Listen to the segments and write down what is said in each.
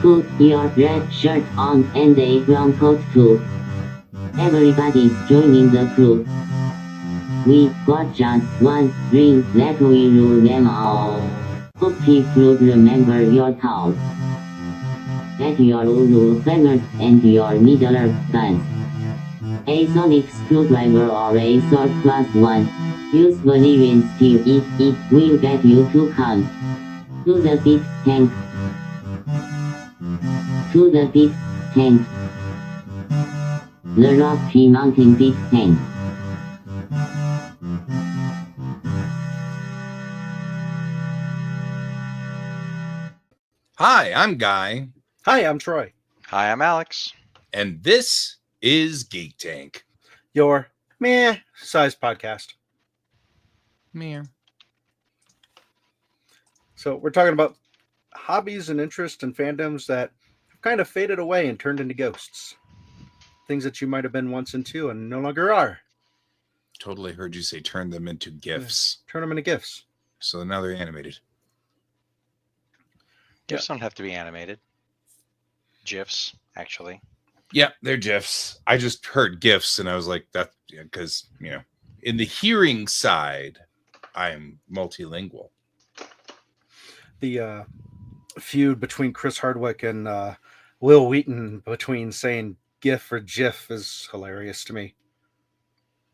Put your red shirt on and a brown coat too. Everybody joining the crew. We got just one drink that we rule them all. Hope you'll remember your thoughts. Get your Uru hammers and your Middle guns. A sonic screwdriver or a sword +1. Usually when still it will get you to come. To the pit tank. To the pit tank. The Rocky Mountain pit tank. Hi, I'm Guy. Hi, I'm Troy. Hi, I'm Alex. And this is Geek Tank. Your meh-sized podcast. Meh. So we're talking about hobbies and interests and fandoms that have kind of faded away and turned into ghosts. Things that you might have been once into and no longer are. Totally heard you say turn them into GIFs. Turn them into GIFs. So now they're animated. GIFs don't have to be animated. GIFs, actually. Yeah, they're GIFs. I just heard GIFs and I was like, that because, in the hearing side, I'm multilingual. The feud between Chris Hardwick and Will Wheaton between saying GIF or GIF is hilarious to me.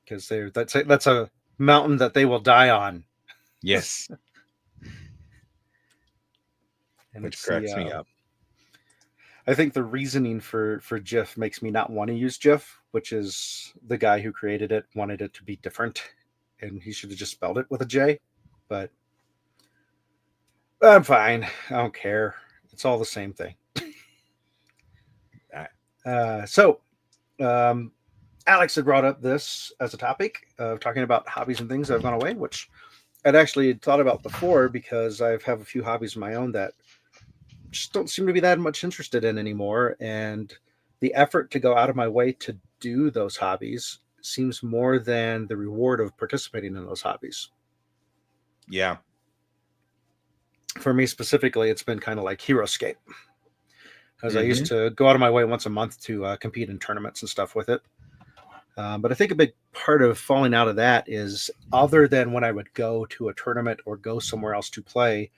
Because that's a mountain that they will die on. Yes. And which cracks me up. I think the reasoning for GIF makes me not want to use GIF, which is the guy who created it wanted it to be different, and he should have just spelled it with a J. But I'm fine. I don't care. It's all the same thing. Alex had brought up this as a topic of talking about hobbies and things that have gone away, which I'd actually thought about before because I have a few hobbies of my own that just don't seem to be that much interested in anymore. And the effort to go out of my way to do those hobbies seems more than the reward of participating in those hobbies. Yeah. For me specifically, it's been kind of like HeroScape. Because I used to go out of my way once a month to compete in tournaments and stuff with it. But I think a big part of falling out of that is, other than when I would go to a tournament or go somewhere else to play,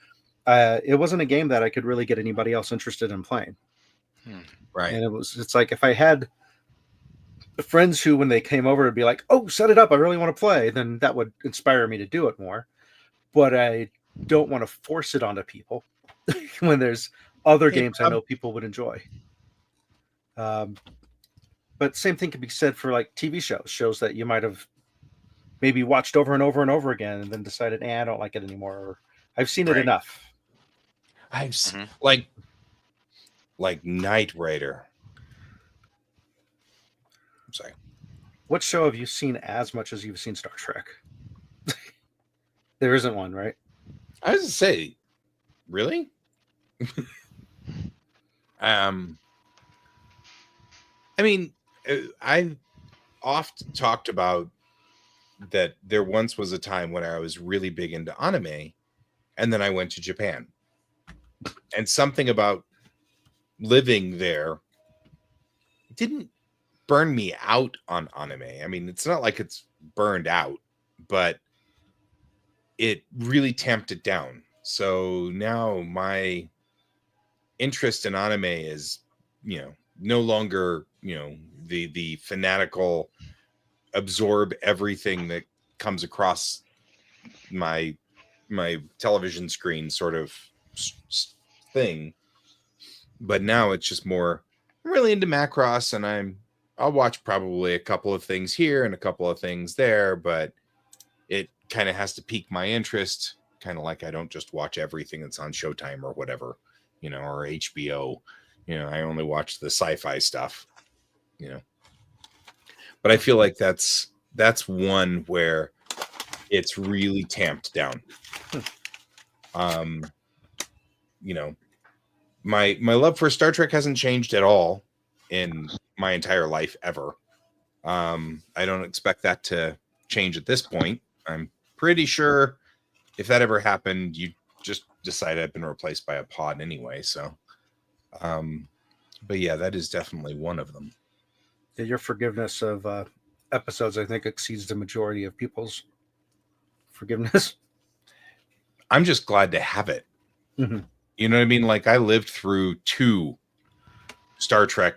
it wasn't a game that I could really get anybody else interested in playing. Right. And it's like if I had friends who, when they came over, would be like, "Oh, set it up, I really want to play," then that would inspire me to do it more. But I don't want to force it onto people when there's other games I know people would enjoy. But same thing can be said for like TV shows that you might have maybe watched over and over and over again and then decided, I don't like it anymore. Or I've seen it enough. I've like Knight Rider. I'm sorry. What show have you seen as much as you've seen Star Trek? There isn't one, right? I was to say, really? I mean, I've often talked about that there once was a time when I was really big into anime, and then I went to Japan. And something about living there didn't burn me out on anime. I mean, it's not like it's burned out, but it really tamped it down. So now my interest in anime is, no longer, the fanatical absorb everything that comes across my television screen sort of thing. But now it's just more, I'm really into Macross, and I'll watch probably a couple of things here and a couple of things there, but it kind of has to pique my interest, kind of like I don't just watch everything that's on Showtime or whatever, or HBO. I only watch the sci-fi stuff, But I feel like that's one where it's really tamped down. My love for Star Trek hasn't changed at all in my entire life ever. I don't expect that to change at this point. I'm pretty sure if that ever happened, you just decide I've been replaced by a pod anyway. So But yeah, that is definitely one of them. Yeah, your forgiveness of episodes, I think, exceeds the majority of people's forgiveness. I'm just glad to have it. Mhm. You know what I mean? Like I lived through 2 Star Trek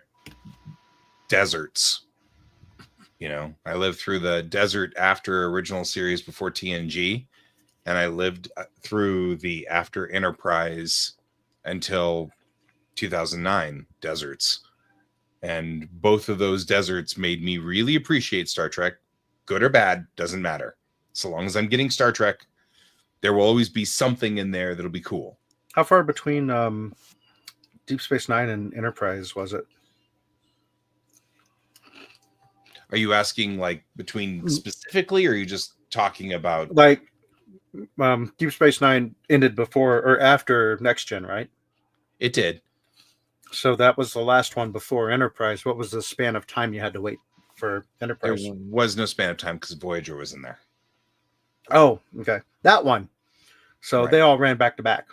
deserts. You know, I lived through the desert after original series before TNG, and I lived through the after Enterprise until 2009 deserts. And both of those deserts made me really appreciate Star Trek. Good or bad, doesn't matter. So long as I'm getting Star Trek, there will always be something in there that'll be cool. How far between Deep Space Nine and Enterprise was it? Are you asking like between specifically, or are you just talking about Like, Deep Space Nine ended before or after Next Gen, right? it did? So that was the last one before Enterprise. What was the span of time you had to wait for There Enterprise? was no span of time because Voyager was in there. Oh, okay. That one. So Right. they all ran back to back.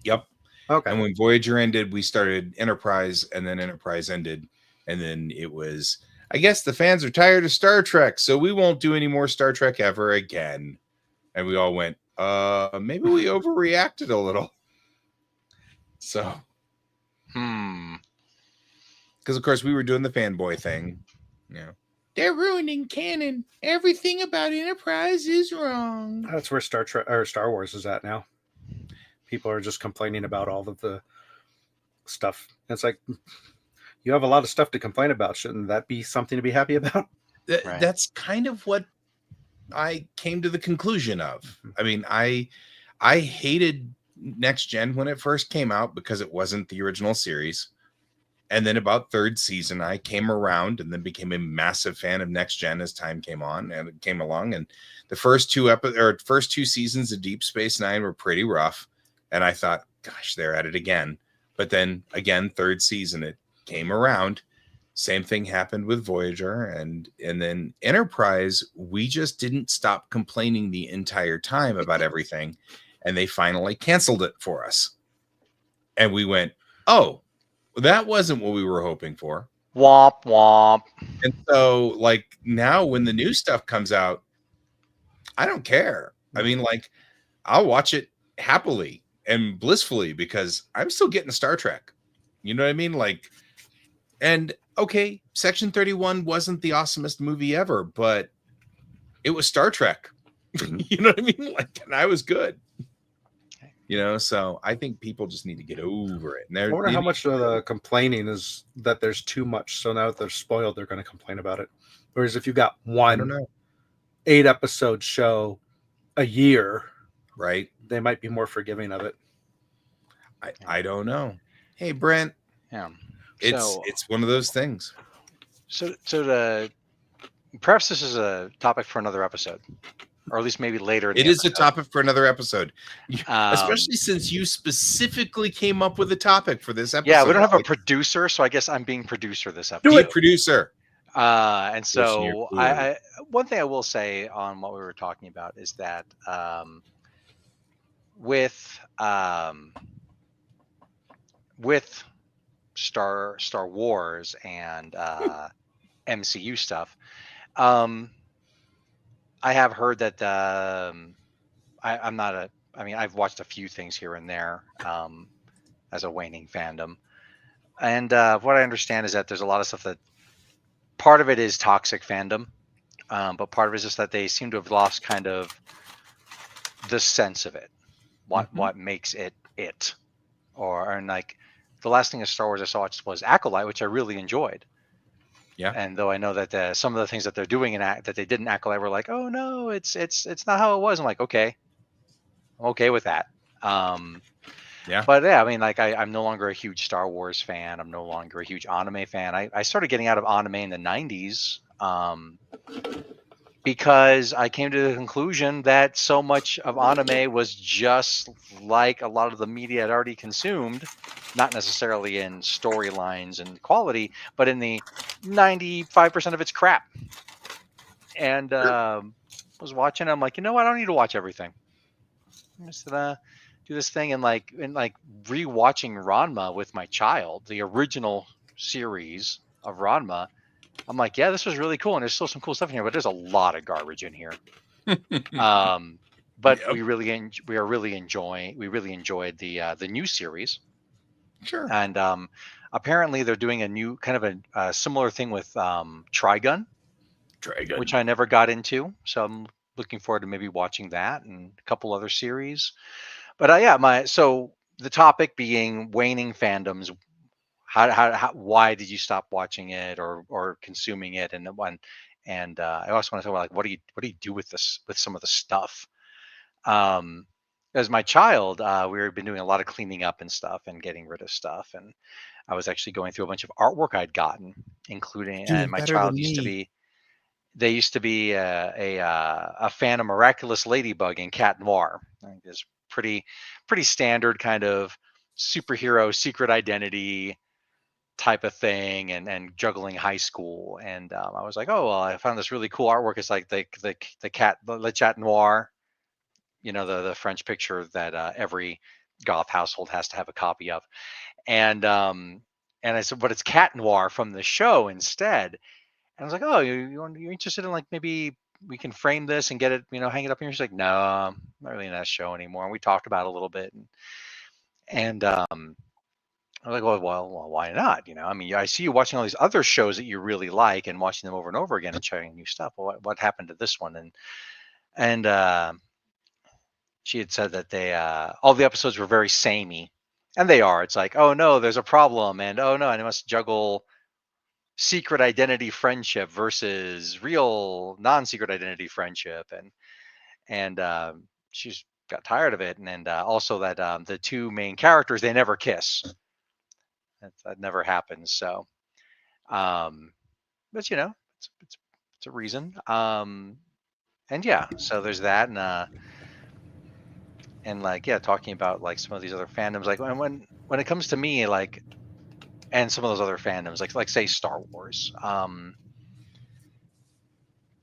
Yep. Okay. And when Voyager ended, we started Enterprise, and then Enterprise ended. And then it was, I guess the fans are tired of Star Trek, so we won't do any more Star Trek ever again. And we all went, maybe we overreacted a little. So, because of course we were doing the fanboy thing. You know, they're ruining canon. Everything about Enterprise is wrong. That's where Star Trek or Star Wars is at now. People are just complaining about all of the stuff. It's like, you have a lot of stuff to complain about. Shouldn't that be something to be happy about? Right. That's kind of what I came to the conclusion of. I mean, I hated Next Gen when it first came out because it wasn't the original series. And then about 3rd season, I came around and then became a massive fan of Next Gen as time came on and it came along. And the first 2 seasons of Deep Space Nine were pretty rough. And I thought, gosh, they're at it again. But then again, 3rd season, it came around. Same thing happened with Voyager and then Enterprise. We just didn't stop complaining the entire time about everything. And they finally canceled it for us. And we went, oh, that wasn't what we were hoping for. Womp womp. And so, like, now when the new stuff comes out, I don't care. I mean, like, I'll watch it happily and blissfully because I'm still getting Star Trek. You know what I mean? Like, and okay, Section 31 wasn't the awesomest movie ever, but it was Star Trek. You know what I mean? Like, and I was good. You know, so I think people just need to get over it. And I wonder how much of the complaining is that there's too much. So now that they're spoiled, they're going to complain about it. Whereas if you got I don't one know. 8-episode show a year, Right? they might be more forgiving of it. I don't know. Hey, Brent, Yeah. it's one of those things. So perhaps this is a topic for another episode, or at least maybe later. It is a topic for another episode, especially since you specifically came up with a topic for this episode. Yeah, we don't have a producer, so I guess I'm being producer this episode. Do it, producer. And so I one thing I will say on what we were talking about is that with Star Wars and MCU stuff, I have heard that I'm not a. I mean, I've watched a few things here and there as a waning fandom, and what I understand is that there's a lot of stuff that part of it is toxic fandom, but part of it is just that they seem to have lost kind of the sense of it, what makes it, and like the last thing of Star Wars I saw was Acolyte, which I really enjoyed. Yeah. And though I know that some of the things that they're doing that they didn't Acolyte were like, oh no, it's not how it was. I'm like, okay, I'm okay with that. Yeah. But yeah, I mean, like I'm no longer a huge Star Wars fan. I'm no longer a huge anime fan. I started getting out of anime in the 90s because I came to the conclusion that so much of anime was just like a lot of the media had already consumed, not necessarily in storylines and quality, but in the 95% of its crap. And was watching, I'm like, you know what? I don't need to watch everything. I said, this thing, and like rewatching Ranma with my child, the original series of Ranma. I'm like, yeah, this was really cool, and there's still some cool stuff in here, but there's a lot of garbage in here. But Yep. we really enjoyed the new series, Sure. and apparently they're doing a new kind of a similar thing with Trigun, Dragon. which I never got into. So I'm looking forward to maybe watching that and a couple other series. But so the topic being waning fandoms. Why did you stop watching it or consuming it? And I also want to talk about like what do you do with this, with some of the stuff? As my child, we've been doing a lot of cleaning up and stuff and getting rid of stuff. And I was actually going through a bunch of artwork I'd gotten, including, and my child used to be a fan of Miraculous Ladybug and Cat Noir. I think it's pretty standard kind of superhero secret identity type of thing, and juggling high school. And I was like, oh well, I found this really cool artwork. It's like the cat, Le Chat Noir, the French picture that every goth household has to have a copy of. And I said, but it's Cat Noir from the show instead. And I was like, oh, you're interested in like maybe we can frame this and get it, hang it up here. She's like, no, I'm not really in that show anymore. And we talked about it a little bit, and I was like, well, why not? I mean, I see you watching all these other shows that you really like and watching them over and over again and trying new stuff. Well, what happened to this one? And she had said that they all the episodes were very samey, and they are. It's like, oh no, there's a problem, and oh no, and I must juggle secret identity friendship versus real non-secret identity friendship, and she's got tired of it, and also that the two main characters, they never kiss. That never happens. So, but it's a reason. And yeah, so there's that, and like, yeah, talking about like some of these other fandoms, like when it comes to me, like, and some of those other fandoms, like say Star Wars.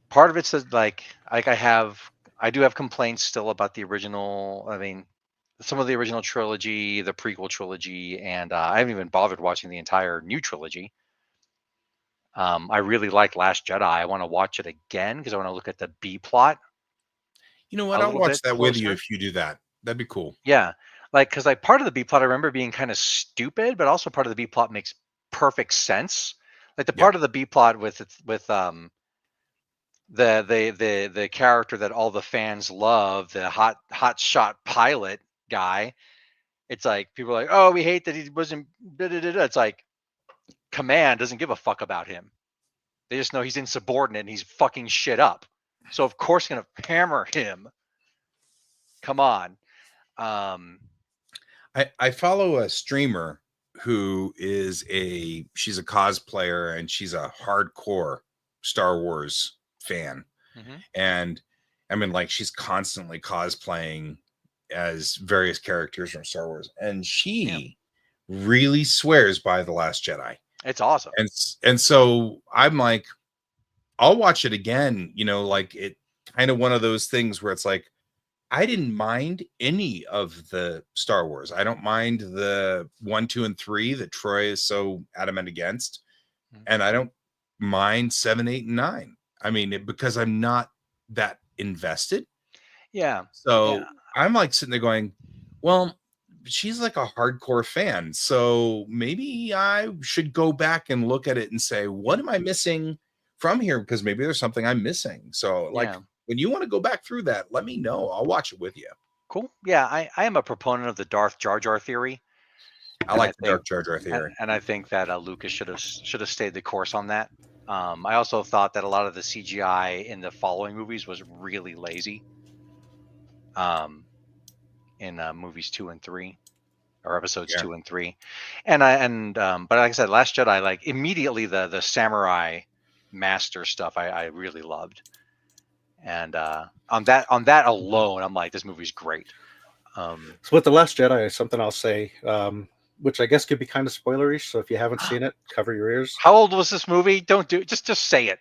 Part of it's that like I do have complaints still about the original. I mean, some of the original trilogy, the prequel trilogy, and I haven't even bothered watching the entire new trilogy. I really like Last Jedi. I want to watch it again because I want to look at the B plot. You know what? I'll watch that with you if you do that. That'd be cool. Yeah, because part of the B plot I remember being kind of stupid, but also part of the B plot makes perfect sense. Like the part of the B plot with the character that all the fans love, the hot shot pilot guy. It's like people are like, oh, we hate that he wasn't. It's like Command doesn't give a fuck about him. They just know he's insubordinate and he's fucking shit up. So of course gonna hammer him. Come on. I follow a streamer who is she's a cosplayer and she's a hardcore Star Wars fan. Mm-hmm. And I mean, like, she's constantly cosplaying as various characters from Star Wars, and she really swears by The Last Jedi. It's awesome. And so I'm like, I'll watch it again, like it kind of one of those things where it's like, I didn't mind any of the Star Wars. I don't mind the 1, 2, and 3 that Troy is so adamant against. Mm-hmm. And I don't mind 7, 8, and 9. I mean, because I'm not that invested. Yeah. So I'm like sitting there going, well, she's like a hardcore fan. So maybe I should go back and look at it and say, what am I missing from here? Because maybe there's something I'm missing. So like, when you want to go back through that, let me know. I'll watch it with you. Cool. Yeah, I am a proponent of the Darth Jar Jar theory. I like the Darth Jar Jar theory. And I think that Lucas should have stayed the course on that. I also thought that a lot of the CGI in the following movies was really lazy. In movies 2 and 3, or episodes 2 and 3, but like I said, Last Jedi, like immediately the samurai master stuff I really loved, and on that alone, I'm like, this movie's great. So with The Last Jedi, something I'll say, which I guess could be kind of spoilerish. So if you haven't seen it, cover your ears. How old was this movie? Don't do it. Just say it.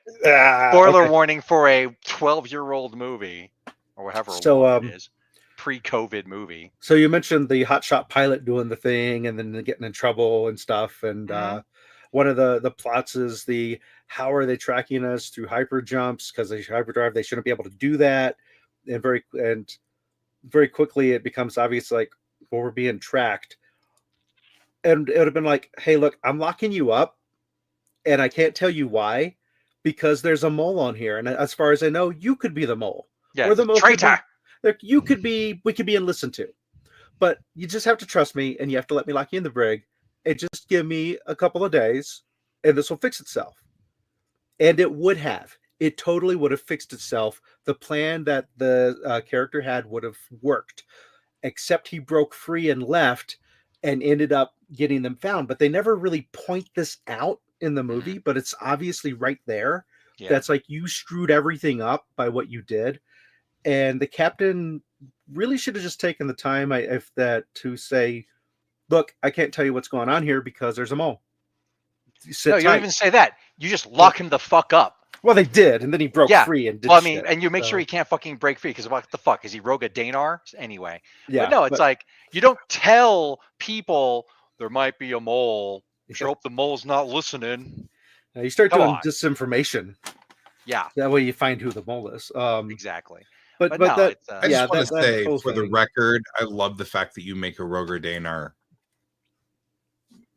Spoiler warning for a 12-year-old movie, or whatever. So it is. pre-COVID movie. So you mentioned the hotshot pilot doing the thing and then getting in trouble and stuff. And one of the plots is how are they tracking us through hyper jumps? Because they hyperdrive, they shouldn't be able to do that. And very quickly it becomes obvious, like, well, we're being tracked. And it would have been like, hey, look, I'm locking you up, and I can't tell you why, because there's a mole on here, and as far as I know, you could be the mole. Yeah, or the mole traitor. we could be and listened to, but you just have to trust me, and you have to let me lock you in the brig, and just give me a couple of days, and this will fix itself. And it totally would have fixed itself. The plan that the character had would have worked, except he broke free and left and ended up getting them found. But they never really point this out in the movie, but it's obviously right there. Yeah. That's like, you screwed everything up by what you did. And the captain really should have just taken the time to say, look, I can't tell you what's going on here because there's a mole. You don't even say that. You just lock him the fuck up. Well, they did, and then he broke free and did shit. And you make sure he can't fucking break free, because what the fuck? Is he Rogue a Danar? Anyway. Yeah. But no, it's like, you don't tell people there might be a mole. Sure hope the mole's not listening. You start doing disinformation. Yeah. That way you find who the mole is. Exactly. But no, I just want to say, for the record, I love the fact that you make a Rogue Danar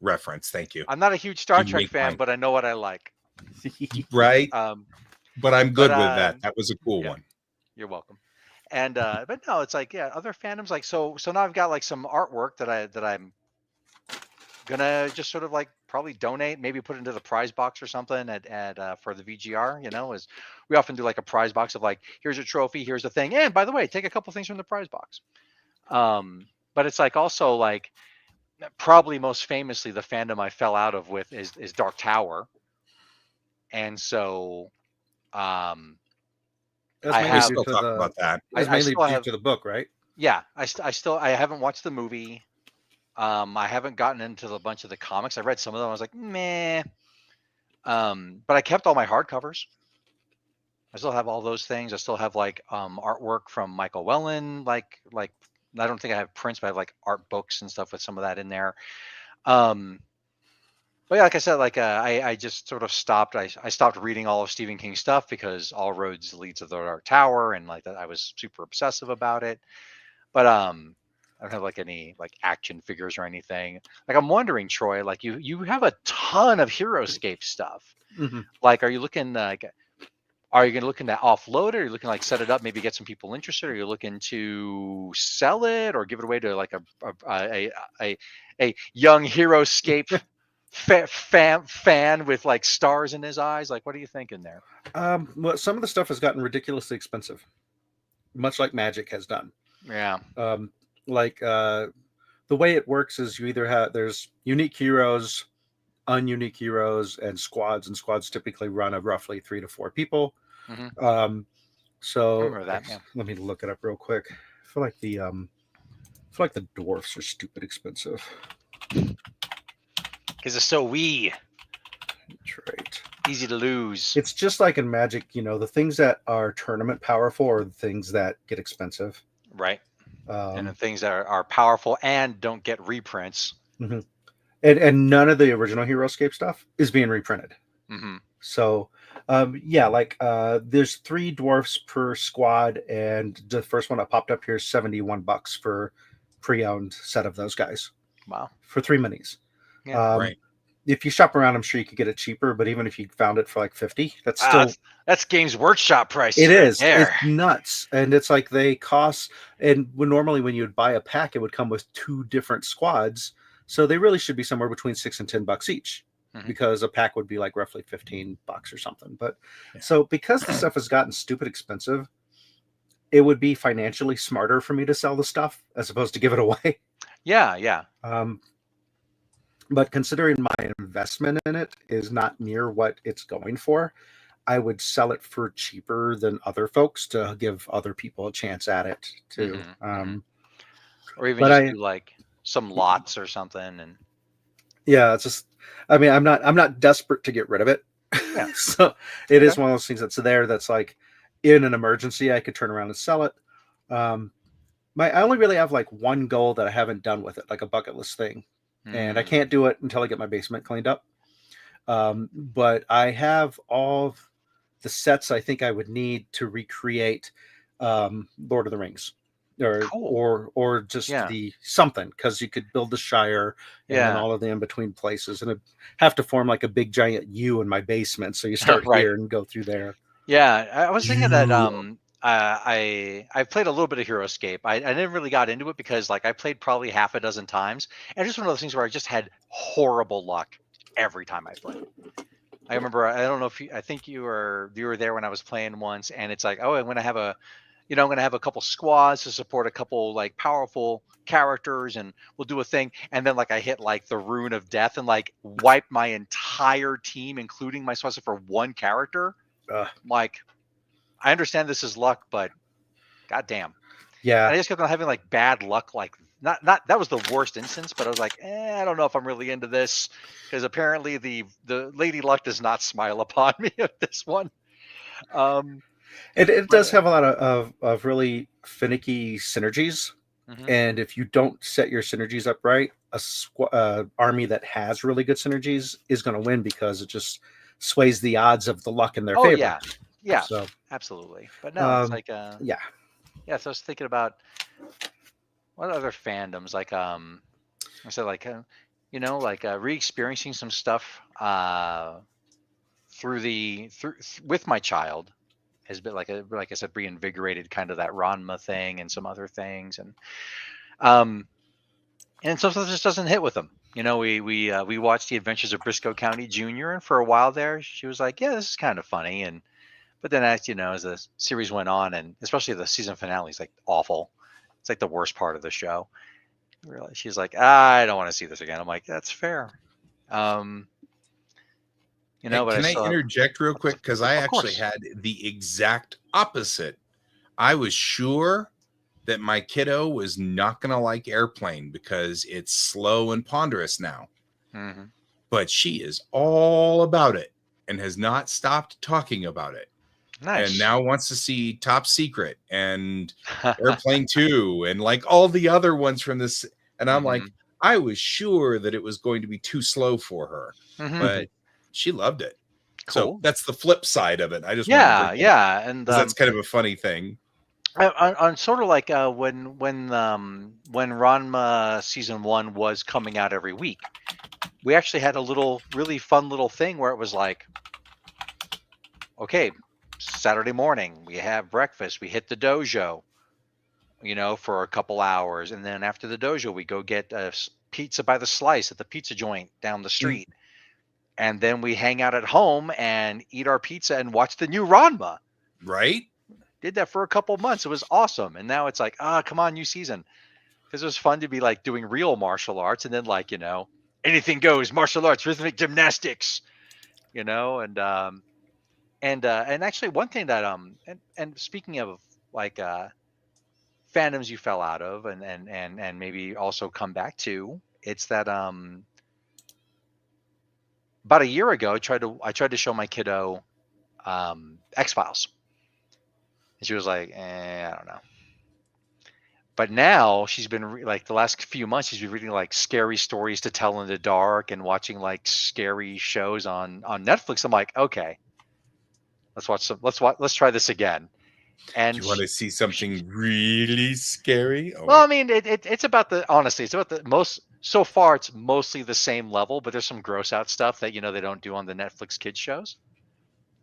reference. Thank you. I'm not a huge Star Trek fan, but I know what I like. Right. But I'm good with that. That was a cool one. You're welcome. And but no, it's like, other fandoms, like, so now I've got like some artwork that I'm gonna just sort of like probably donate, maybe put into the prize box or something at for the VGR. As we often do, like a prize box of like, here's a trophy, here's a thing, and by the way, take a couple things from the prize box. But it's like, also like, probably most famously, the fandom I fell out of with is Dark Tower. And so I still talk about that. It's mainly due to the book, right? Yeah, I haven't watched the movie. I haven't gotten into a bunch of the comics. I read some of them. I was like, meh. But I kept all my hardcovers. I still have all those things. I still have like artwork from Michael Whelan. Like I don't think I have prints, but I have like art books and stuff with some of that in there. But yeah, like I said, like I just sort of stopped. I stopped reading all of Stephen King's stuff because all roads lead to the Dark Tower, and like that, I was super obsessive about it. But I don't have like any like action figures or anything. Like, I'm wondering, Troy, like you have a ton of Heroescape stuff. Mm-hmm. Like, are you looking like? Are you going to looking to offload it? Are you looking like set it up, maybe get some people interested? Are you looking to sell it or give it away to like a young Heroescape fan with like stars in his eyes? Like, what are you thinking there? Well, some of the stuff has gotten ridiculously expensive, much like Magic has done. Yeah. The way it works is you either there's unique heroes, ununique heroes, and squads typically run of roughly 3 to 4 people. Mm-hmm. So I remember that, yeah. Let me look it up real quick. I feel like the dwarfs are stupid expensive because it's so wee. That's right. Easy to lose. It's just like in Magic, the things that are tournament powerful are the things that get expensive. Right. And the things that are powerful and don't get reprints. Mm-hmm. And none of the original Heroescape stuff is being reprinted. Mm-hmm. So, there's 3 dwarfs per squad, and the first one that popped up here is $71 for pre-owned set of those guys. Wow. For 3 minis. Yeah, right. If you shop around, I'm sure you could get it cheaper, but even if you found it for like $50, that's still... That's Games Workshop price. It is. It's nuts. And it's like they cost... And normally when you would buy a pack, it would come with 2 different squads. So they really should be somewhere between $6 and $10 each, because a pack would be like roughly $15 or something. But so because the stuff has gotten stupid expensive, it would be financially smarter for me to sell the stuff as opposed to give it away. Yeah. But considering my investment in it is not near what it's going for, I would sell it for cheaper than other folks to give other people a chance at it too. Or even just do like some lots or something. And yeah, it's just, I mean, I'm not desperate to get rid of it. Yeah. So it is one of those things that's there that's like, in an emergency I could turn around and sell it. I only really have like one goal that I haven't done with it, like a bucket list thing, and I Mm. can't do it until I get my basement cleaned up. But I have all the sets I think I would need to recreate Lord of the Rings, Cool. or just Yeah. the something, because you could build the Shire and then Yeah. all of the in between places, and it'd have to form like a big giant U in my basement. So you start Right. here and go through there. Yeah, I was thinking that You I played a little bit of HeroScape. I never really got into it because like I played probably half a dozen times, and just one of those things where I just had horrible luck every time I played. I remember I don't know if I think you were there when I was playing once, and it's like, oh, I'm gonna have a couple squads to support a couple like powerful characters, and we'll do a thing, and then like I hit like the rune of death and like wiped my entire team, including my squad for one character. Uh, Like I understand this is luck, but goddamn. yeah, And I just kept on having like bad luck. Like not that was the worst instance, but I was like, I don't know if I'm really into this because apparently the lady luck does not smile upon me at this one. Um, it but does have a lot of really finicky synergies. mhm. And if you don't set your synergies up right, army that has really good synergies is going to win because it just sways the odds of the luck in their Oh favor. yeah, yeah, So, absolutely. But no, it's um, like yeah, yeah. So I was thinking about what other fandoms like I said like like re-experiencing some stuff through with my child has been like I said, reinvigorated kind of that Ranma thing and some other things, um and sometimes it just doesn't hit with them. We watched The Adventures of Briscoe County Jr. and for a while there she was like, yeah, this is kind of funny, and but then as the series went on, and especially the season finale is like awful. It's like the worst part of the show. Really, she's like, I don't want to see this again. I'm like, that's fair. Um, Hey, but I can I still have, interject real quick? Because I of actually course. had the exact opposite. I was sure that my kiddo was not going to like Airplane because it's slow and ponderous now, Hmm. but she is all about it and has not stopped talking about it. And Nice. now wants to see Top Secret and Airplane 2 and like all the other ones from this. And I'm Hmm. like, I was sure that it was going to be too slow for her, Hmm. mhm. but she loved it. So Cool. that's the flip side of it. I just wanted to bring Yeah, that up yeah, and because that's kind of a funny thing. on sort of like when Ranma season one was coming out every week, we actually had a little really fun little thing where it was like, okay, Saturday morning we have breakfast, we hit the dojo, for a couple hours, and then after the dojo we go get pizza by the slice at the pizza joint down the Mm, street, and then we hang out at home and eat our pizza and watch the new Ranma. right? Did that for a couple months. It was awesome. And now it's like, come on, new season. Because it was fun to be like doing real martial arts and then like, anything goes, martial arts, rhythmic gymnastics, and actually one thing that and speaking of like fandoms you fell out of and maybe also come back to, it's that about a year ago I tried to show my kiddo X-Files. And she was like, I don't know. But now she's been like the last few months she's been reading like scary stories to tell in the dark and watching like scary shows on Netflix. I'm like, okay, let's try this again. Do And you want to see something really scary? Oh, well, I wait. mean, it's about honestly, it's about the most so far. It's mostly the same level, but there's some gross out stuff that they don't do on the Netflix kids shows,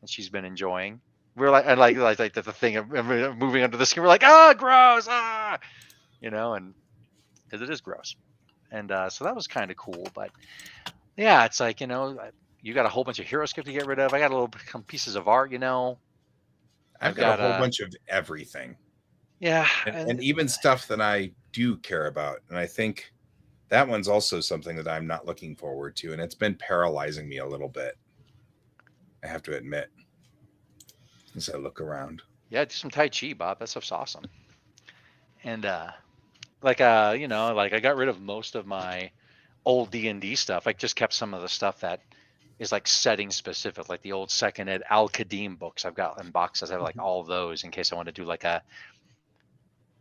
and she's been enjoying. We're like, and like the thing of moving under the skin. We're like, gross, and because it is gross. And so that was kind of cool. But yeah, it's like you got a whole bunch of hero script to get rid of. I got a little some pieces of art. I've I've got a got whole bunch of everything yeah, and even stuff that I do care about. And I think that one's also something that I'm not looking forward to. And it's been paralyzing me a little bit, I have to admit, as I look around. yeah. Do some Tai Chi, Bob. That stuff's awesome. And like like I got rid of most of my old D&D stuff. I just kept some of the stuff that is like setting specific, like the old second ed Al Qadim books I've got in boxes. I have like all of those in case I want to do like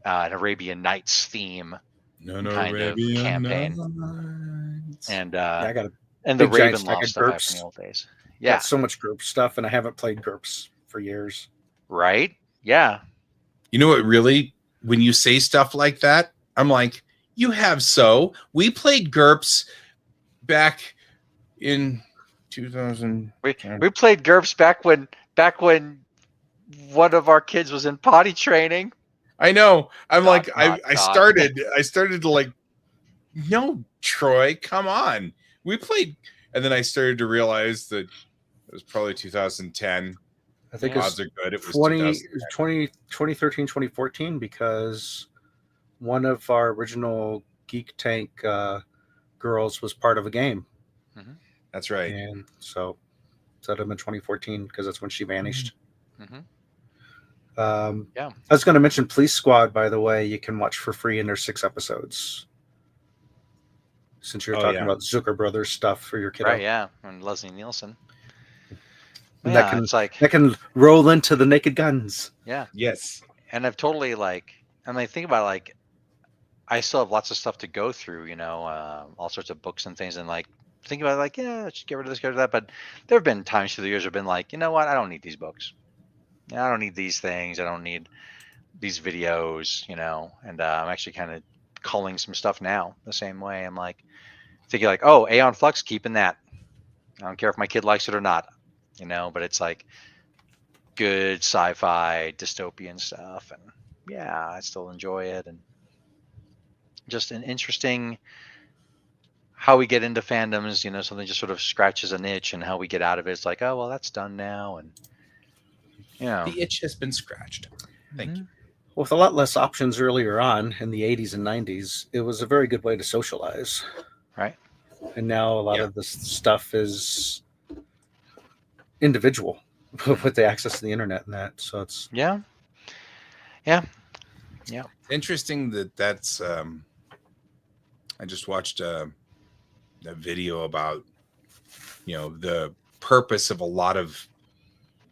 an Arabian Nights theme kind of campaign, and I got a and the big giant stack Ravenloft of stuff I have from the GURPS. old days. Got Yeah, so much GURPS stuff, and I haven't played GURPS for years. right. Yeah, You know what? Really, when you say stuff like that, I'm like, you have so. We played GURPS back in 2000. we played GURPS back when one of our kids was in potty training. I know. I'm Dot, like, dot, I dot. started to like, no, Troy, come on. We played, and then I started to realize that it was probably 2010. I think Yeah. it's Odds are good. It was 2013, 2014, because one of our original Geek Tank girls was part of a game. That's right. And so that'd have been 2014 because that's when she vanished. Mhm. I was going to mention Police Squad, by the way. You can watch for free, and there's 6 episodes. Since you're talking about Zucker Brothers stuff for your kiddo. Right, yeah, and Leslie Nielsen. And Yeah, it's like that can roll into the Naked Guns. Yeah. Yes. And I've totally think about like, I still have lots of stuff to go through, all sorts of books and things, and like think about it, like, yeah, let's get rid of this, get rid of that. But there have been times through the years I've been like, you know what, I don't need these books. I don't need these things. I don't need these videos, and I'm actually kind of culling some stuff now the same way. I'm like thinking like, oh, Aeon Flux, keeping that. I don't care if my kid likes it or not, but it's like good sci-fi dystopian stuff, and yeah, I still enjoy it, and just an interesting how we get into fandoms, something just sort of scratches an itch, and how we get out of it. It's like, oh, well, that's done now, and the itch has been scratched. Thank you. With a lot less options earlier on in the 80s and 90s, it was a very good way to socialize. Right. And now a lot of this stuff is individual with the access to the internet and that. So it's interesting that's I just watched a video about the purpose of a lot of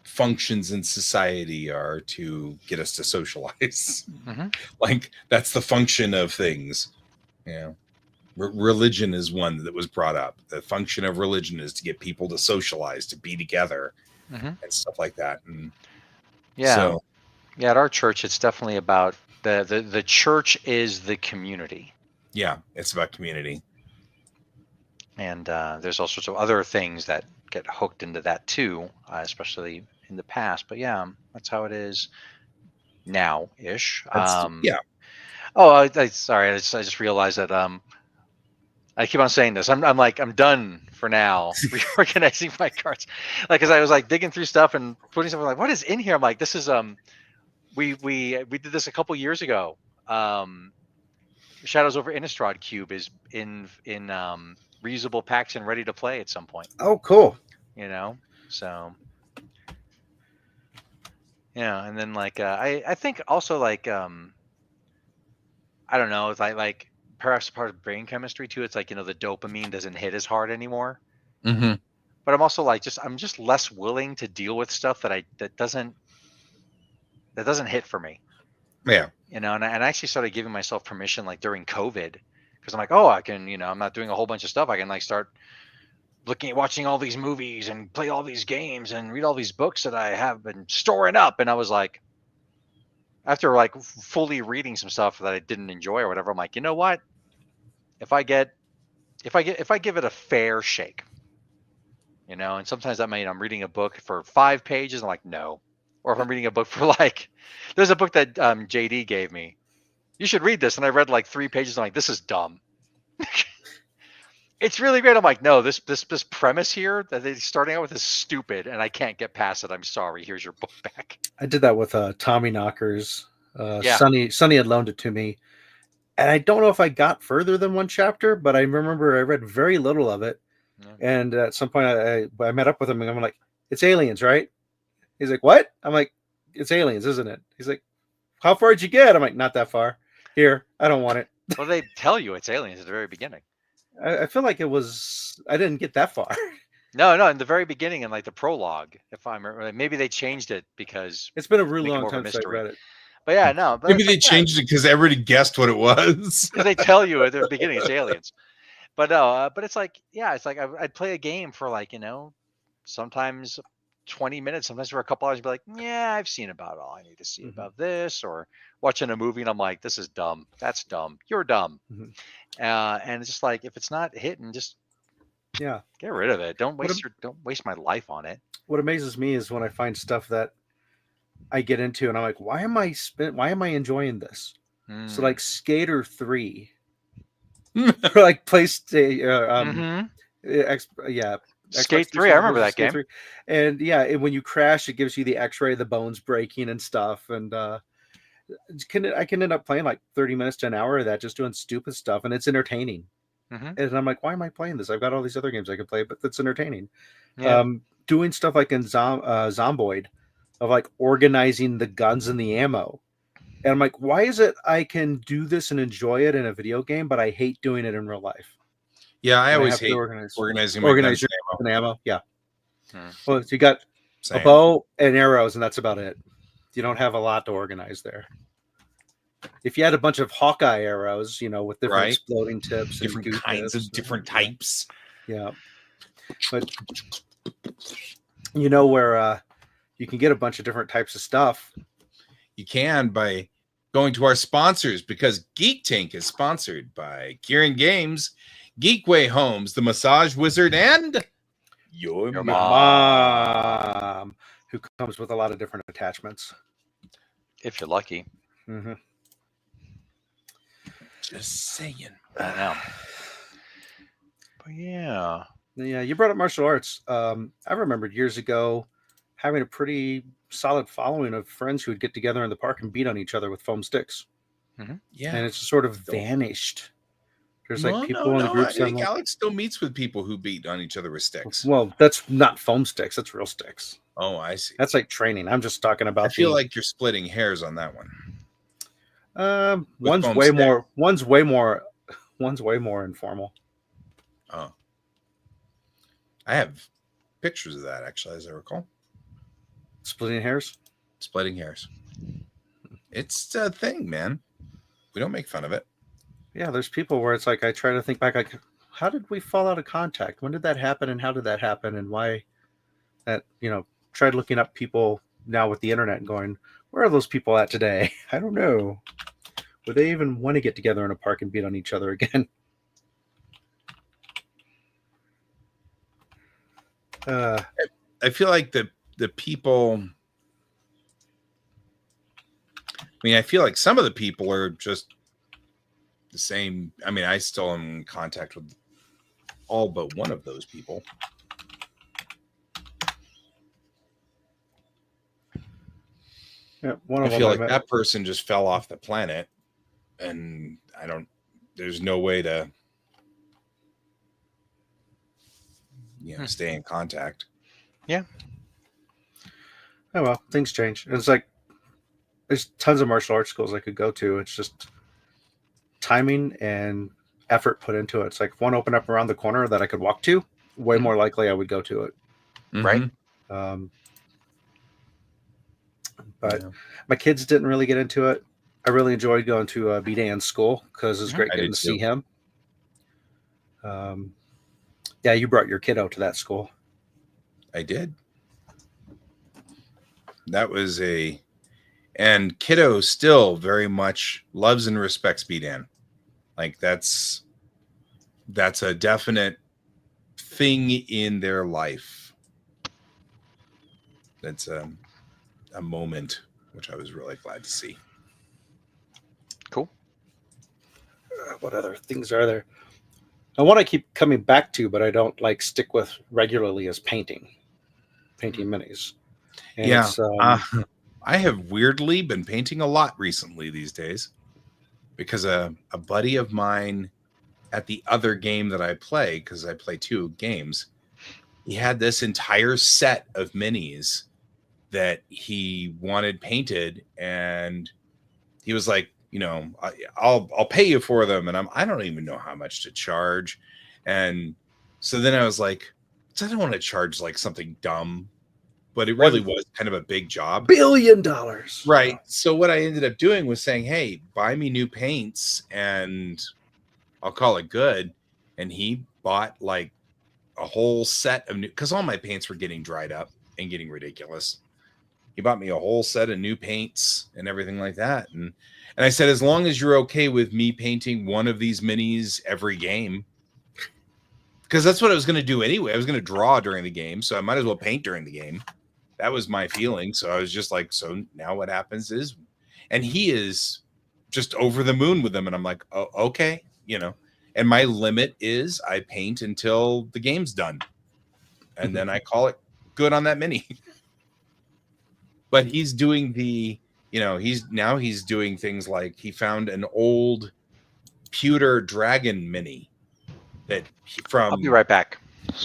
functions in society are to get us to socialize. Like that's the function of things. Religion is one that was brought up. The function of religion is to get people to socialize, to be together, and stuff like that. And at our church, it's definitely about the church is the community. Yeah, it's about community. And there's all sorts of other things that get hooked into that too, especially in the past. But yeah, that's how it is now-ish. Sorry, I just realized that I keep on saying this. I'm done for now reorganizing my cards. Like, cause I was like digging through stuff and putting something like, what is in here? I'm like, this is we did this a couple years ago. Shadows over Innistrad Cube is in reusable packs and ready to play at some point. Oh, cool. So and then like I think also like I don't know, it's like perhaps part of brain chemistry too. It's like the dopamine doesn't hit as hard anymore. But I'm also like I'm just less willing to deal with stuff that doesn't hit for me. Yeah. And I actually started giving myself permission like during COVID, because I'm like, oh, I can, I'm not doing a whole bunch of stuff. I can like start watching all these movies and play all these games and read all these books that I have been storing up. And I was like, after like fully reading some stuff that I didn't enjoy or whatever, I'm like, you know what? If I give it a fair shake, and sometimes that means I'm reading a book for 5 pages. I'm like, no. Or if I'm reading a book for like, there's a book that JD gave me. You should read this. And I read like 3 pages. I'm like, this is dumb. It's really great. I'm like, no, this premise here that they're starting out with is stupid, and I can't get past it. I'm sorry. Here's your book back. I did that with Tommy Knockers. Sonny had loaned it to me, and I don't know if I got further than 1 chapter, but I remember I read very little of it. Yeah. And at some point, I met up with him, and I'm like, "It's aliens, right?" He's like, "What?" I'm like, "It's aliens, isn't it?" He's like, "How far did you get?" I'm like, "Not that far. Here, I don't want it." Well, they tell you it's aliens at the very beginning. I feel like it was. I didn't get that far. No, in the very beginning, in like the prologue, if I remember, maybe they changed it because it's been a really long time since I read it. But yeah, no. But Maybe it's they like, yeah, changed it because everybody guessed what it was. because they tell you at the beginning it's aliens. But no, but it's like, yeah, it's like I'd play a game for like, sometimes 20 minutes, sometimes for a couple hours, be like, yeah, I've seen about all I need to see about this, or watching a movie and I'm like, this is dumb. That's dumb. You're dumb. Mhm. And it's just like, if it's not hitting, just Yeah. get rid of it. Don't What don't waste my life on it. What amazes me is when I find stuff that I get into and I'm like, why am I enjoying this? So Mm. like Skater 3 or like PlayStation Skate Xbox 3, I remember versus that Skate game. 3. And yeah, when you crash, it gives you the X-ray, the bones breaking and stuff. And I can end up playing like 30 minutes to an hour of that, just doing stupid stuff, and it's entertaining. Mhm. And I'm like, why am I playing this? I've got all these other games I can play, but that's entertaining. Yeah. Doing stuff like in Zomboid, of like organizing the guns and the ammo. And I'm like, why is it I can do this and enjoy it in a video game, but I hate doing it in real life? Yeah, I And always have to hate organizing my guns your and ammo. ammo. Yeah. Hmm. Well, you got a Same. bow and arrows, and that's about it. You don't have a lot to organize there. If you had a bunch of Hawkeye arrows, with different Right. exploding tips, Different and goo kinds tips, of different yeah. types. Yeah. But where you can get a bunch of different types of stuff. You can by going to our sponsors, because Geek Tank is sponsored by Kieran Games, Geekway Homes, The Massage Wizard, and your Your Mom, who comes with a lot of different attachments. If you're lucky. Mm-hmm. Just saying. I know. But yeah. Yeah, you brought up martial arts. I remembered years ago having a pretty solid following of friends who would get together in the park and beat on each other with foam sticks. Yeah. And it's just sort of vanished. There's like people in the I groups. think Alex still meets with people who beat on each other with sticks. Well, that's not foam sticks. That's real sticks. Oh, I see. That's like training. I'm just talking about. I feel like you're splitting hairs on that one. One's foam way stick. more. One's way more informal. Oh. I have pictures of that, actually, as I recall. Splitting hairs? Splitting hairs. It's a thing, man. We don't make fun of it. Yeah, there's people where it's like, I try to think back, like, how did we fall out of contact? When did that happen, and how did that happen, and why that, tried looking up people now with the internet and going, where are those people at today? I don't know. Would they even want to get together in a park and beat on each other again? I feel like the people. I mean, I feel like some of the people are just the same. I mean, I still am in contact with all but one of those people. Yeah, one of I feel them like that person just fell off the planet, and there's no way to, stay in contact. Yeah. Oh well, things change. It's like there's tons of martial arts schools I could go to. It's just timing and effort put into it. It's like if one opened up around the corner that I could walk to, way more likely I would go to it. Right. But my kids didn't really get into it. I really enjoyed going to B-Dan's school because it was great getting to see him. Yeah, you brought your kiddo to that school. I did. That was and kiddo still very much loves and respects B-Dan. Like that's a definite thing in their life. That's a moment which I was really glad to see. Cool. What other things are there? And one I keep coming back to, but I don't stick with regularly, is painting minis. And yeah, I have weirdly been painting a lot recently these days because a buddy of mine at the other game that I play, because I play 2 games, he had this entire set of minis that he wanted painted, and he was like, I'll pay you for them, and I don't even know how much to charge. And so then I was like, I don't want to charge like something dumb, but it really was kind of a big job. $1 billion. Right. So what I ended up doing was saying, hey, buy me new paints and I'll call it good. And he bought like a whole set of new, because all my paints were getting dried up and getting ridiculous. He bought me a whole set of new paints and everything like that. And I said, as long as you're okay with me painting one of these minis every game, because that's what I was going to do anyway. I was going to draw during the game, so I might as well paint during the game. That was my feeling. So I was just like, so now what happens is, and he is just over the moon with them. And I'm like, oh, okay, you know, and my limit is I paint until the game's done. And then I call it good on that mini. But he's doing the, you know, he's doing things like he found an old pewter dragon mini that from I'll be right back.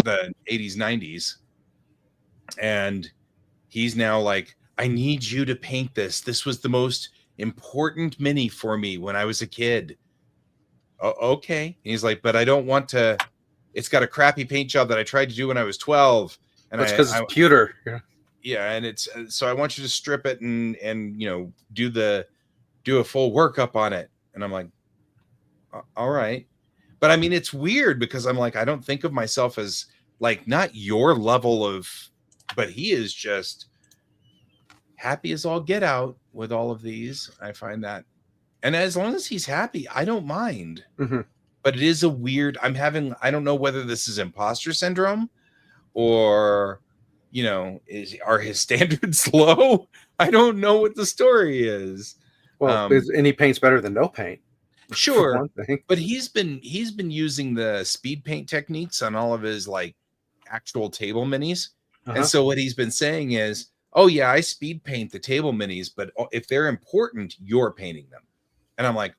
the 80s, 90s. And he's now like, I need you to paint this. This was the most important mini for me when I was a kid. Okay. And he's like, but I don't want to, it's got a crappy paint job that I tried to do when I was 12. And that's because it's pewter. Yeah. Yeah, and it's so I want you to strip it and you know do a full workup on it. And I'm like, all right. But I mean, it's weird because I'm like, I don't think of myself as like not your level of, but he is just happy as all get out with all of these. I find that, and as long as he's happy, I don't mind. Mm-hmm. But it is a weird. I don't know whether this is imposter syndrome or, you know, are his standards low? I don't know what the story is. Well, any paint's better than no paint. Sure, but he's been using the speed paint techniques on all of his like actual table minis. And so what he's been saying is, oh yeah, I speed paint the table minis, but if they're important, you're painting them. And I'm like,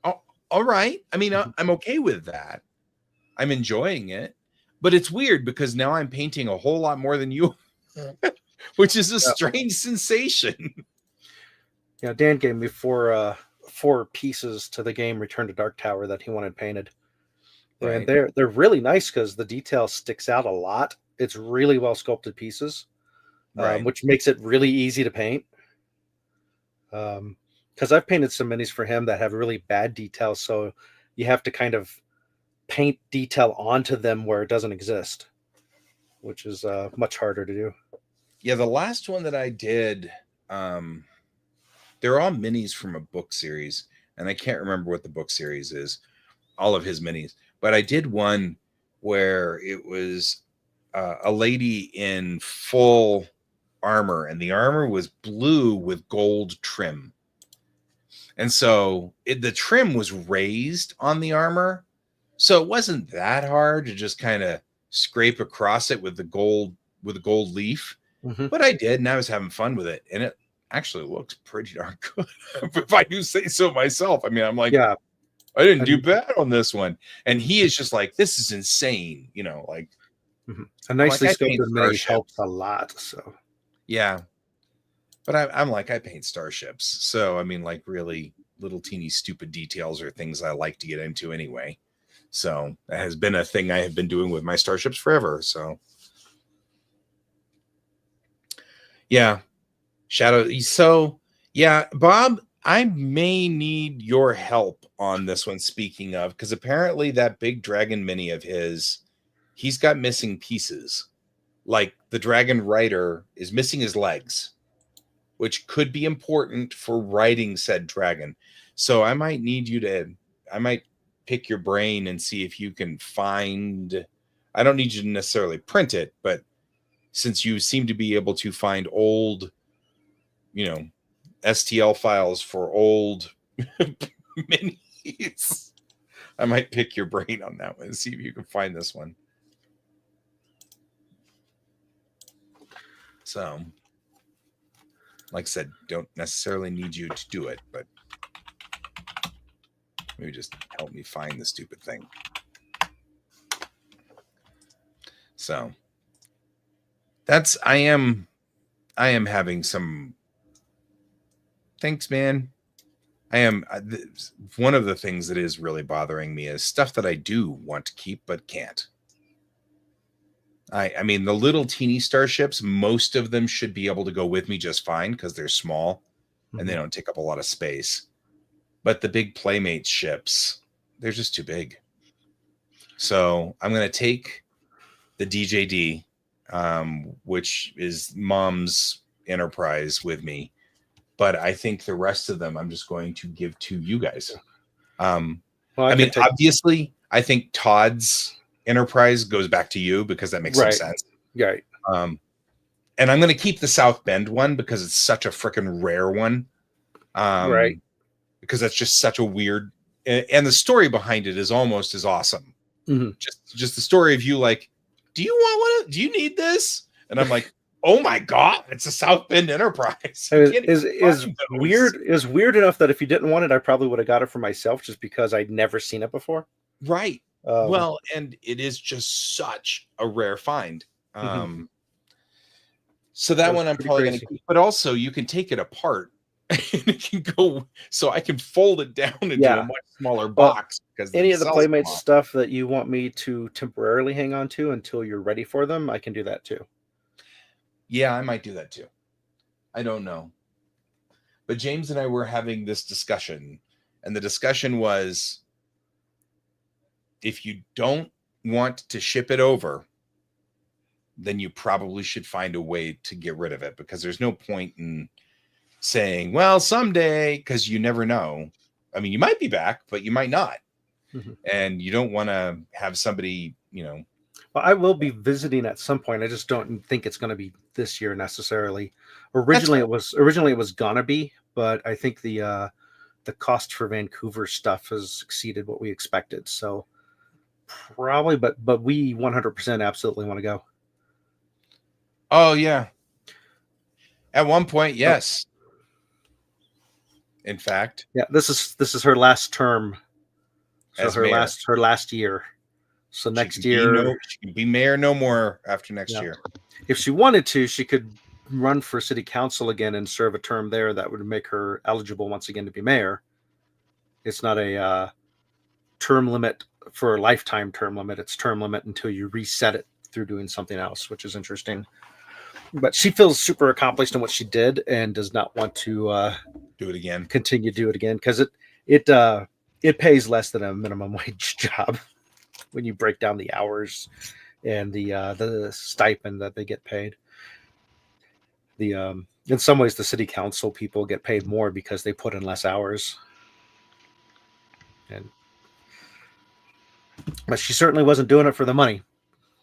oh, all right. I mean, I'm okay with that. I'm enjoying it. But it's weird because now I'm painting a whole lot more than you, which is a strange sensation. Yeah, Dan gave me four pieces to the game Return to Dark Tower that he wanted painted. Right. And they're really nice because the detail sticks out a lot. It's really well sculpted pieces, right. Which makes it really easy to paint. Because I've painted some minis for him that have really bad details, so you have to kind of paint detail onto them where it doesn't exist, which is much harder to do. Yeah, the last one that I did, they're all minis from a book series, and I can't remember what the book series is, all of his minis, but I did one where it was a lady in full armor, and the armor was blue with gold trim. And so the trim was raised on the armor, so it wasn't that hard to just kind of scrape across it with the gold leaf. Mm-hmm. But I did, and I was having fun with it, and it actually looks pretty darn good. If I do say so myself. I mean, I'm like, yeah, I didn't do bad on this one. And he is just like, this is insane, you know, like a nicely sculpted mini helps a lot. So yeah. But I'm like, I paint starships. So I mean, like really little teeny stupid details are things I like to get into anyway. So that has been a thing I have been doing with my starships forever. So yeah. Shadow. So yeah, Bob, I may need your help on this one. Speaking of, because apparently that big dragon mini of his, he's got missing pieces. Like the dragon rider is missing his legs, which could be important for riding said dragon. So I might need you to, I might pick your brain and see if you can find, I don't need you to necessarily print it, but since you seem to be able to find old, you know, STL files for old minis, I might pick your brain on that one and see if you can find this one. So, like I said, don't necessarily need you to do it, but maybe just help me find the stupid thing. So that's, I am having some, thanks, man. I am, one of the things that is really bothering me is stuff that I do want to keep, but can't. I mean, the little teeny starships, most of them should be able to go with me just fine because they're small and they don't take up a lot of space. But the big Playmate ships, they're just too big. So I'm going to take the DJD, which is Mom's Enterprise, with me. But I think the rest of them I'm just going to give to you guys. Well, I mean, obviously, I think Todd's Enterprise goes back to you because that makes some sense. Right. And I'm going to keep the South Bend one because it's such a freaking rare one. Right. Because that's just such a weird, and the story behind it is almost as awesome. Mm-hmm. Just the story of you like, do you want one? Do you need this? And I'm like, oh my God, it's a South Bend Enterprise. Is weird enough that if you didn't want it, I probably would have got it for myself just because I'd never seen it before. Right. Well, and it is just such a rare find. So that one I'm probably going to keep, but also you can take it apart and it can go, so I can fold it down into a much smaller box. Because any of the Playmate stuff that you want me to temporarily hang on to until you're ready for them, I can do that too. Yeah, I might do that too. I don't know. But James and I were having this discussion, and the discussion was, if you don't want to ship it over, then you probably should find a way to get rid of it, because there's no point in saying, well, someday, because you never know. I mean, you might be back, but you might not. And you don't want to have somebody, Well, I will be visiting at some point. I just don't think it's going to be this year necessarily. Originally it was gonna be, but I think the cost for Vancouver stuff has exceeded what we expected. So probably, but we 100% absolutely want to go. Oh yeah. At one point, yes. In fact, yeah, this is her last term. So her mayor. last year. So next year she can be mayor no more after next year. If she wanted to, she could run for city council again and serve a term there. That would make her eligible once again to be mayor. It's not a term limit for a lifetime term limit. It's term limit until you reset it through doing something else, which is interesting. But she feels super accomplished in what she did and does not want to do it again. Continue to do it again, because it pays less than a minimum wage job when you break down the hours and the stipend that they get paid. In some ways, the city council people get paid more because they put in less hours. But she certainly wasn't doing it for the money.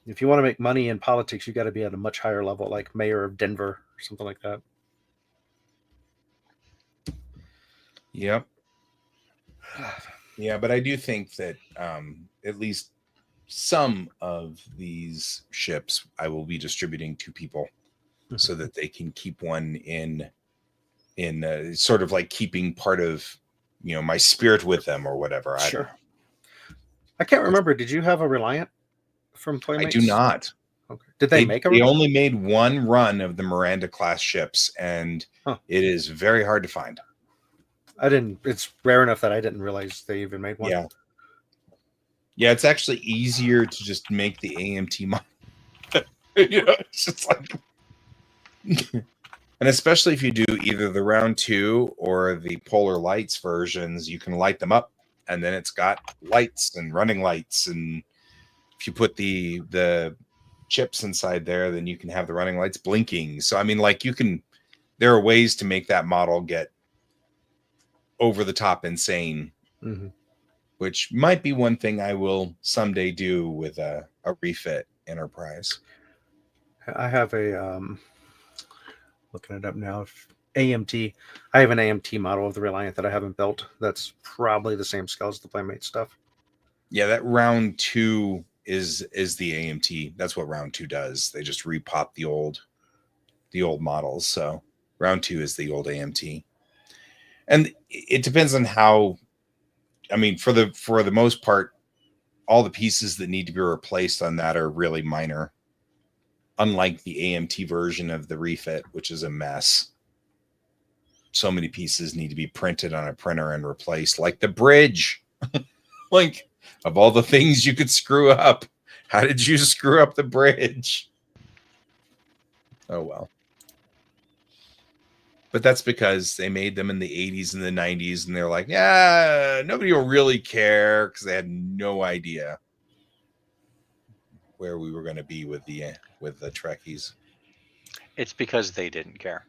If you want to make money in politics, you got to be at a much higher level, like mayor of Denver or something like that. Yep. Yeah, but I do think that at least some of these ships I will be distributing to people so that they can keep one in sort of like keeping part of my spirit with them or whatever. Sure. I can't remember. Did you have a Reliant from Playmates? I do not. Okay. Did they make a Reliant? They only made one run of the Miranda class ships, and it is very hard to find. It's rare enough that I didn't realize they even made one. Yeah, it's actually easier to just make the AMT model. It's just like, and especially if you do either the round 2 or the Polar Lights versions, you can light them up, and then it's got lights and running lights. And if you put the chips inside there, then you can have the running lights blinking. So I mean, like, there are ways to make that model get over the top insane, which might be one thing I will someday do with a refit Enterprise. I have a looking it up now. AMT. I have an AMT model of the Reliant that I haven't built. That's probably the same scale as the Playmate stuff. Yeah, that round 2 is the AMT. That's what round 2 does. They just repop the old models. So round 2 is the old AMT. And it depends on how, I mean, for the most part, all the pieces that need to be replaced on that are really minor. Unlike the AMT version of the refit, which is a mess. So many pieces need to be printed on a printer and replaced, like the bridge. Like, of all the things you could screw up, How did you screw up the bridge? Oh, well. But that's because they made them in the 80s and the 90s, and they're like, yeah, nobody will really care because they had no idea where we were going to be with the Trekkies. It's because they didn't care.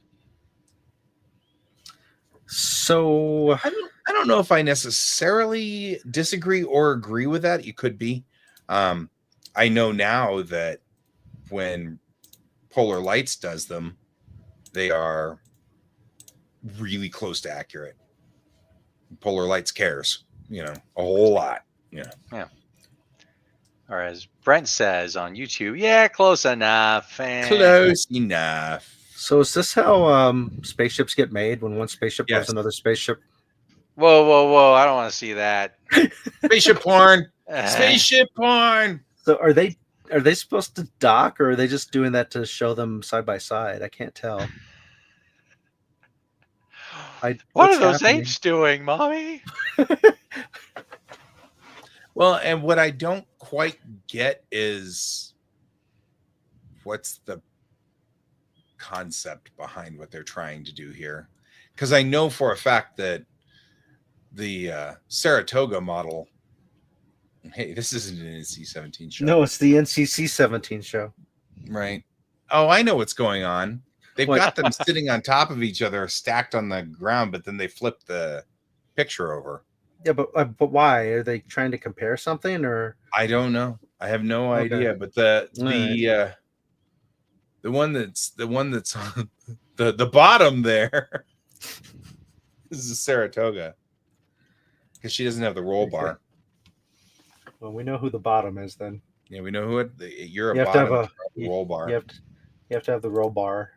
So I don't know if I necessarily disagree or agree with that. It could be. I know now that when Polar Lights does them, they are really close to accurate. Polar Lights cares, a whole lot. Yeah. Or as Brent says on YouTube, yeah, close enough. Close enough. So is this how spaceships get made, when one spaceship Yes. loves another spaceship? Whoa. I don't want to see that. Spaceship porn. Spaceship porn. So are they supposed to dock, or are they just doing that to show them side by side? I can't tell. What are those apes doing, Mommy? Well, and what I don't quite get is what's the concept behind what they're trying to do here. Because I know for a fact that the Saratoga model, hey, this isn't an NC-17 show. No, it's the NCC-17 show. Right. Oh, I know what's going on. They've got them sitting on top of each other, stacked on the ground, but then they flip the picture over. Yeah, but why? Are they trying to compare something, or? I don't know. I have no idea. But the one that's on the bottom there is a Saratoga, because she doesn't have the roll bar. Well, we know who the bottom is then. Yeah, we know who you're a bottom. Have a roll bar. You have to have the roll bar.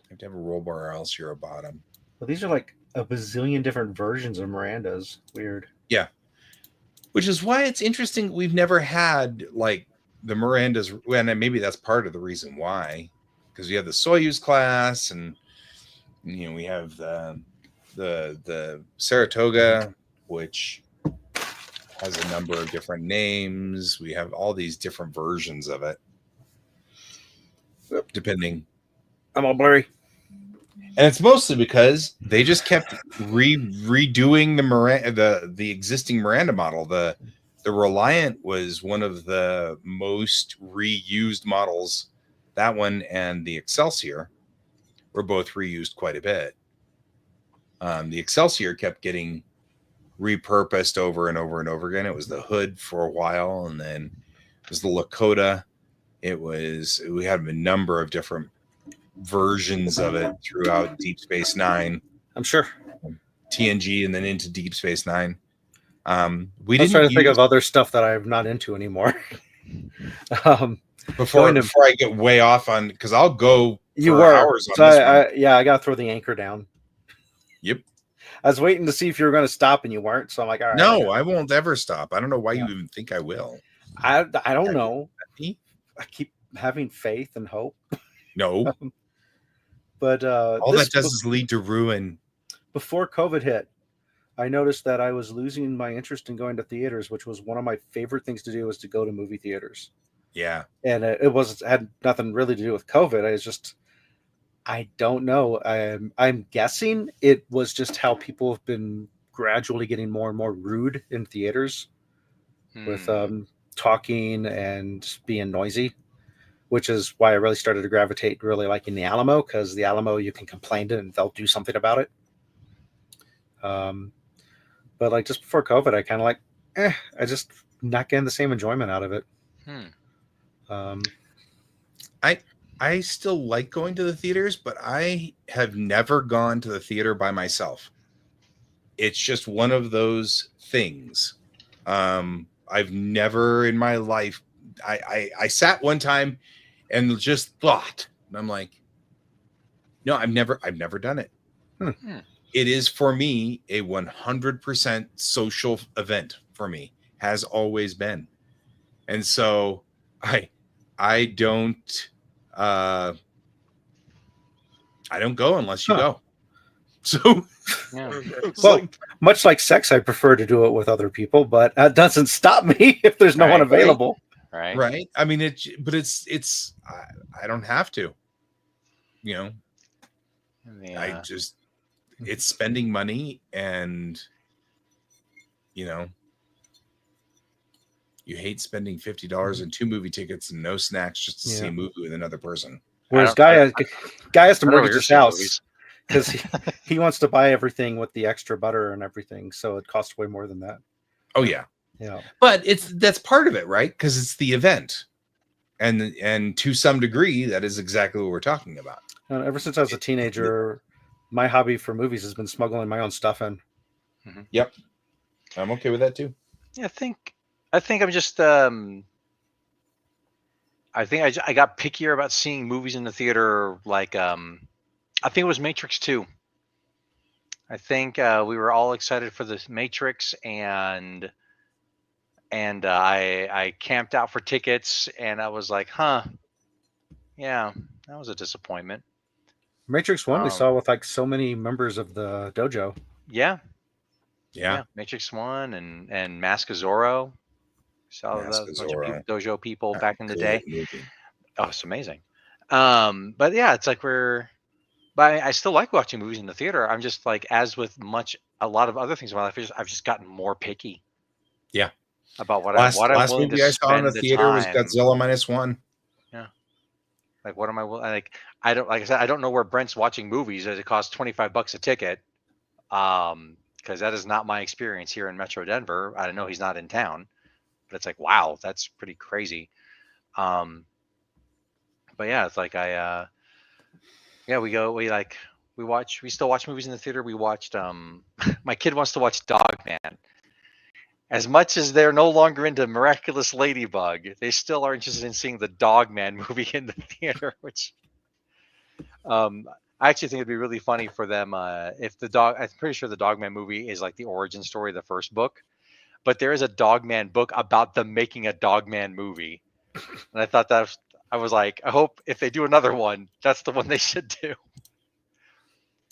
You have to have a roll bar, or else you're a bottom. Well, these are like a bazillion different versions of Mirandas. Weird. Yeah. Which is why it's interesting. We've never had like the Mirandas, and maybe that's part of the reason why, because we have the Soyuz class, and we have the Saratoga, which has a number of different names. We have all these different versions of it, depending. I'm all blurry. And it's mostly because they just kept redoing the existing Miranda model. The Reliant was one of the most reused models. That one and the Excelsior were both reused quite a bit. The Excelsior kept getting repurposed over and over and over again. It was the hood for a while, and then it was the Lakota. We had a number of different versions of it throughout Deep Space Nine. I'm sure. TNG, and then into Deep Space Nine. We didn't try to think of other stuff that I'm not into anymore. Before I get way off on, because I'll go hours on this one. I got to throw the anchor down. Yep. I was waiting to see if you were going to stop, and you weren't. So I'm like, all right. No, I won't ever stop. I don't know why you even think I will. I don't know. I keep having faith and hope. No. But all that does is lead to ruin. Before COVID hit, I noticed that I was losing my interest in going to theaters, which was one of my favorite things to do, was to go to movie theaters. Yeah. And it had nothing really to do with COVID. I don't know. I'm guessing it was just how people have been gradually getting more and more rude in theaters with talking and being noisy, which is why I really started to gravitate really liking the Alamo, because the Alamo, you can complain to and they'll do something about it. But like just before COVID, I kind of like, I just not getting the same enjoyment out of it. I still like going to the theaters, but I have never gone to the theater by myself. It's just one of those things. I've never in my life, I sat one time and just thought, and I'm like, no, I've never done it. It is for me a 100% social event for me, has always been. And so I don't go unless you go. So well, much like sex, I prefer to do it with other people, but that doesn't stop me if there's no one available. right? Right. I mean, I don't have to, you know, Yeah. it's spending money, and, you know, you hate spending $50 on 2 movie tickets and no snacks just to see a movie with another person. Whereas I guy has to I don't know mortgage your his two house movies. because he wants to buy everything with the extra butter and everything, so it costs way more than that. Oh yeah. Yeah. But that's part of it, right? Because it's the event. And to some degree, that is exactly what we're talking about. And ever since I was a teenager, my hobby for movies has been smuggling my own stuff in. Yep. I'm okay with that too. Yeah, I think I'm just I think I got pickier about seeing movies in the theater. Like I think it was Matrix 2. I think we were all excited for the Matrix, and I camped out for tickets, and I was like, huh, yeah, that was a disappointment. Matrix 1 we saw with like so many members of the dojo. Yeah. Yeah. Matrix 1 and Mask of Zorro. Saw Mask the of bunch of Zorro. dojo people back in the day. Movie. Oh, it's amazing. But yeah, it's like but I still like watching movies in the theater. I'm just like, as with a lot of other things in my life, I've just gotten more picky. Yeah. About what last I'm willing movie to I saw in the spend theater was time. Godzilla -1. Yeah. Like, what am I like? Like I said, I don't know where Brent's watching movies. It costs $25 a ticket. Because that is not my experience here in Metro Denver. I know he's not in town, but it's like, wow, that's pretty crazy. But yeah, it's like we still watch movies in the theater. We watched my kid wants to watch Dogman. As much as they're no longer into Miraculous Ladybug, they still are interested in seeing the Dogman movie in the theater, which I actually think it'd be really funny for them if I'm pretty sure the Dogman movie is like the origin story of the first book, but there is a Dogman book about them making a Dogman movie. And I thought I was like, I hope if they do another one, that's the one they should do.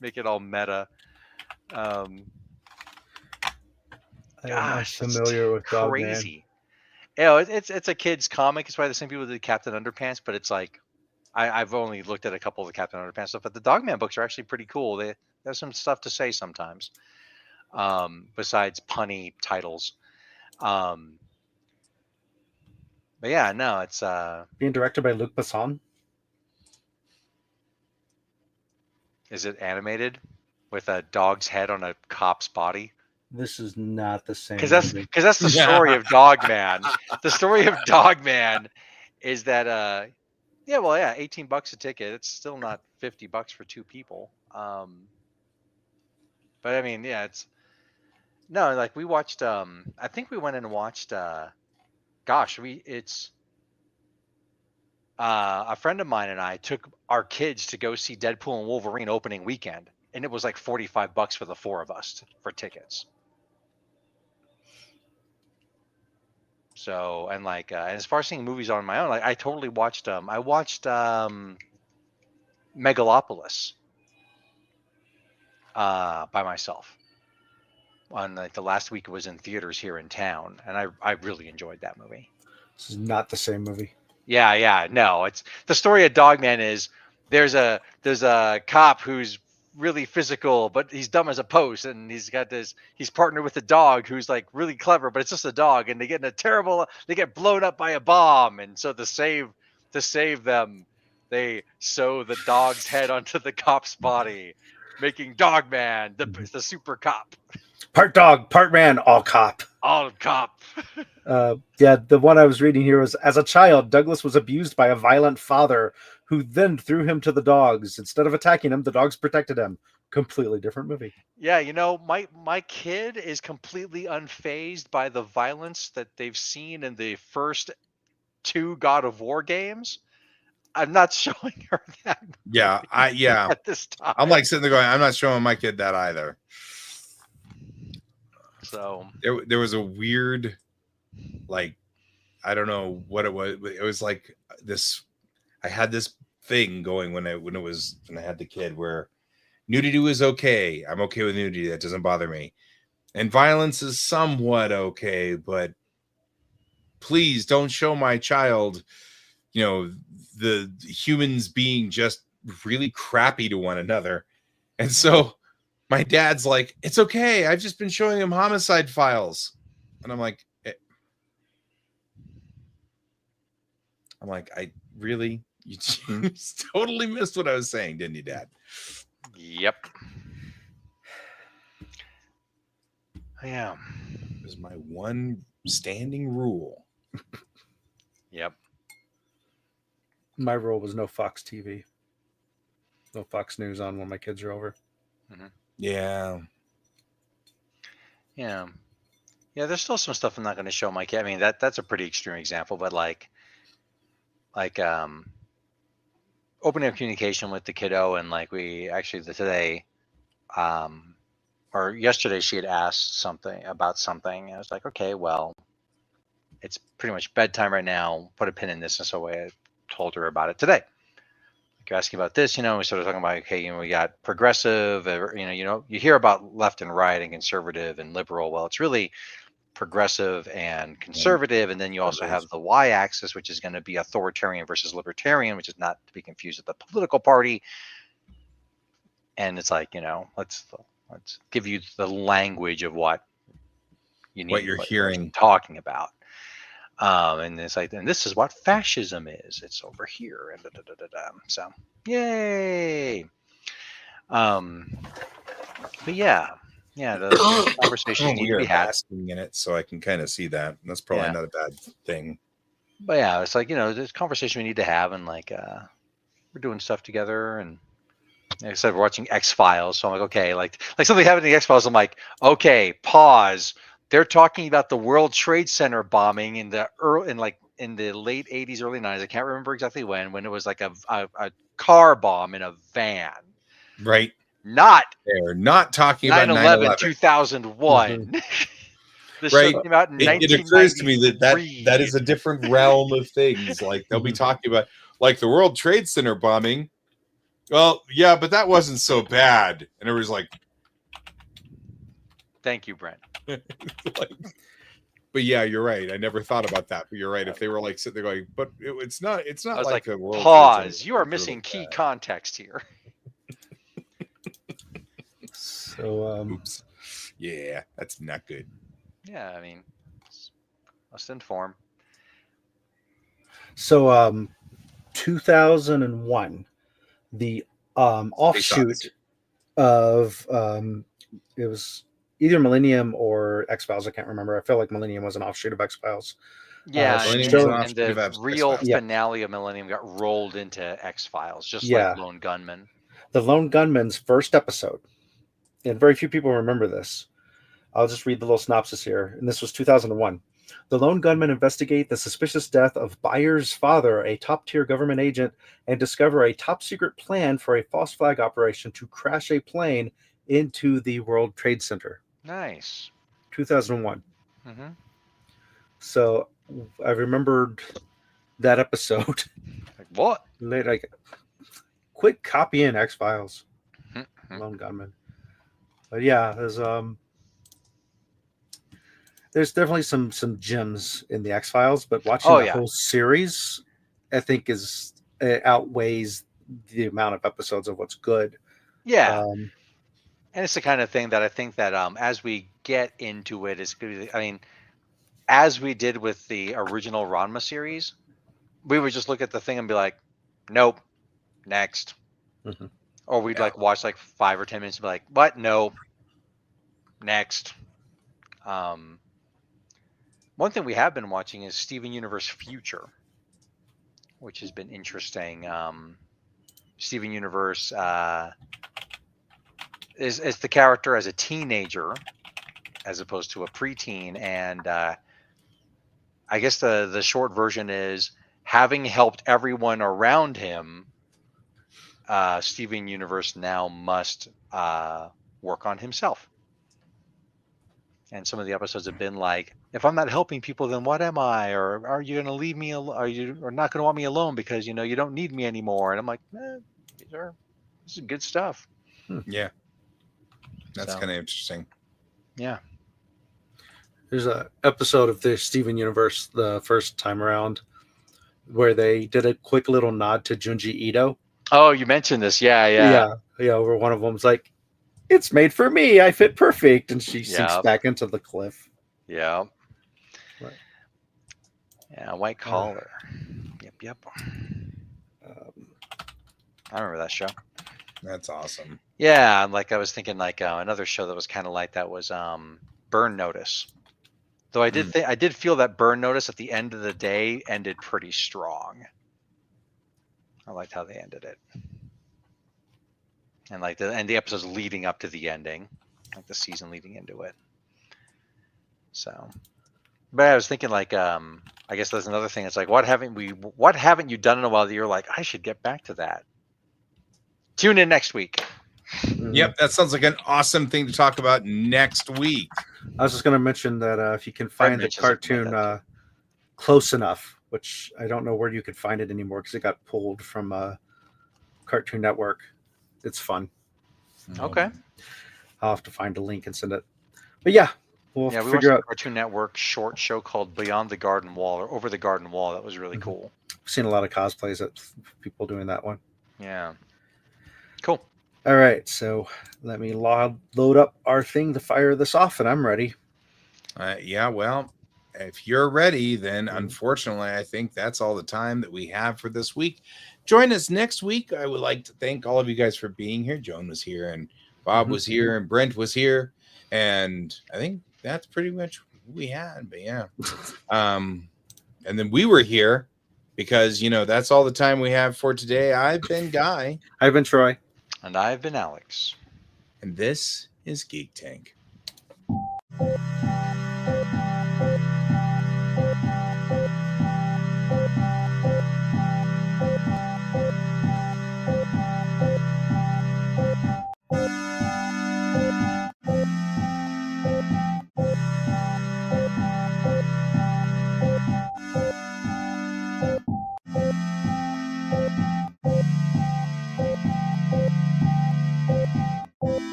Make it all meta. Gosh, I'm familiar with Dogman. Crazy. You know, it's a kid's comic. It's by the same people that did Captain Underpants, but it's like I've only looked at a couple of the Captain Underpants stuff, but the Dogman books are actually pretty cool. There's some stuff to say sometimes, besides punny titles. But yeah, no, it's being directed by Luc Besson. Is it animated with a dog's head on a cop's body? This is not the same. Because that's the story of Dogman. The story of Dogman is that $18 a ticket. It's still not $50 for 2 people. But I mean, yeah, like we watched. I think we went and watched. A friend of mine and I took our kids to go see Deadpool and Wolverine opening weekend, and it was like $45 for the 4 of us for tickets. So, and like, and as far as seeing movies on my own, like I totally watched. I watched Megalopolis by myself on like the last week it was in theaters here in town, and I really enjoyed that movie. This is not the same movie. Yeah, no. It's the story of Dogman is there's a cop who's really physical, but he's dumb as a post, and he's partnered with a dog who's like really clever, but it's just a dog, and they get blown up by a bomb, and so to save them, they sew the dog's head onto the cop's body, making Dogman the super cop. Part dog, part man, all cop. All cop. Yeah, the one I was reading here was, as a child, Douglas was abused by a violent father who then threw him to the dogs. Instead of attacking him, the dogs protected him. Completely different movie. Yeah, you know, my kid is completely unfazed by the violence that they've seen in the first 2 God of War games. I'm not showing her that. Yeah, at this time. I'm like sitting there going, I'm not showing my kid that either. So there was a weird, like, I don't know what it was. It was like this. I had this thing going when I had the kid where nudity was okay. I'm okay with nudity. That doesn't bother me. And violence is somewhat okay, but please don't show my child, the humans being just really crappy to one another. And so my dad's like, it's okay, I've just been showing him homicide files. And I'm like, I really, you just totally missed what I was saying, didn't you, Dad? Yep. Yeah. It was my one standing rule. Yep. My rule was no Fox TV, no Fox News on when my kids are over. Mm-hmm. Yeah. Yeah. Yeah, there's still some stuff I'm not going to show my kid. I mean, that's a pretty extreme example, but like opening up communication with the kiddo, and like we actually today, or yesterday, she had asked something about something. And I was like, okay, well, it's pretty much bedtime right now. Put a pin in this, and so I told her about it today. Like, you're asking about this, we started talking about, okay, we got progressive, you hear about left and right and conservative and liberal. Well, it's really progressive and conservative, and then you also have the y-axis, which is going to be authoritarian versus libertarian, which is not to be confused with the political party. And it's like, let's give you the language of what you need, what you're hearing, talking about. And it's like, and this is what fascism is. It's over here, and so yay. But yeah, the conversation needs to be had. Basking in it, so I can kind of see that. That's probably not a bad thing. But yeah, it's like, there's conversation we need to have, and like we're doing stuff together, and like I said, we're watching X-Files, so I'm like, okay, like something happened in the X-Files. I'm like, okay, pause. They're talking about the World Trade Center bombing in the late 80s, early 90s. I can't remember exactly when it was like a car bomb in a van. Right. They're not talking about 9/11 2001. Mm-hmm. The show came out in 1993. It occurs to me that is a different realm of things. Like they'll be talking about like the World Trade Center bombing. Well, yeah, but that wasn't so bad. And it was like, thank you, Brent. But yeah, you're right. I never thought about that. But you're right. If they were like sitting there going, but it's not like a World pause. You are missing key context here. So, oops. Yeah, that's not good. Yeah, I mean, let's inform. So, 2001, the offshoot of it was either Millennium or X-Files. I can't remember. I feel like Millennium was an offshoot of X-Files. Yeah, and the real finale of Millennium got rolled into X-Files, just like Lone Gunman. The Lone Gunman's first episode, and very few people remember this. I'll just read the little synopsis here. And this was 2001. The Lone Gunmen investigate the suspicious death of Byers' father, a top-tier government agent, and discover a top-secret plan for a false flag operation to crash a plane into the World Trade Center. Nice. 2001. Mm-hmm. So I remembered that episode. Like what? Like, quit copying X-Files. Mm-hmm. Lone Gunman. But yeah, there's definitely some gems in the X-Files, but watching the whole series, I think it outweighs the amount of episodes of what's good. Yeah. And it's the kind of thing that I think that as we get into it, it's good. I mean, as we did with the original Ranma series, we would just look at the thing and be like, nope, next. Mm-hmm. Or we'd like watch like 5 or 10 minutes and be like, what? Nope, next. One thing we have been watching is Steven Universe Future, which has been interesting. Steven Universe is the character as a teenager as opposed to a preteen, and I guess the short version is, having helped everyone around him, Steven Universe now must work on himself. And some of the episodes have been like, if I'm not helping people, then what am I? Or are you going to leave me? Are you not going to want me alone because you don't need me anymore? And I'm like, this is good stuff. Yeah, that's kind of interesting. Yeah. There's a episode of the Steven Universe the first time around where they did a quick little nod to Junji Ito. Oh, you mentioned this. Yeah. Where one of them's like, "It's made for me. I fit perfect," and she sinks Yep. back into the cliff. Yeah. Right. Yeah, White Collar. Yep. I remember that show. That's awesome. Yeah, like I was thinking, like another show that was kind of like that was Burn Notice. Though I did feel that Burn Notice at the end of the day ended pretty strong. I liked how they ended it, and like the episodes leading up to the ending, like the season leading into it. So, but I was thinking, like, I guess there's another thing. It's like, what haven't you done in a while that you're like, I should get back to that? Tune in next week. Yep, that sounds like an awesome thing to talk about next week. I was just going to mention that if you can find the cartoon Close Enough, which I don't know where you could find it anymore because it got pulled from Cartoon Network. It's fun. Okay. I'll have to find a link and send it. But yeah, we'll figure out a Cartoon Network short show called Beyond the Garden Wall or Over the Garden Wall. That was really cool. I've seen a lot of cosplays of people doing that one. Yeah. Cool. All right, so let me load up our thing to fire this off, and I'm ready. Yeah, well, if you're ready, then unfortunately, I think that's all the time that we have for this week. Join us next week. I would like to thank all of you guys for being here. Joan was here, and Bob was here, and Brent was here, and I think that's pretty much what we had. But yeah, and then we were here because that's all the time we have for today. I've been Guy. I've been Troy. And I've been Alex. And this is Geek Tank.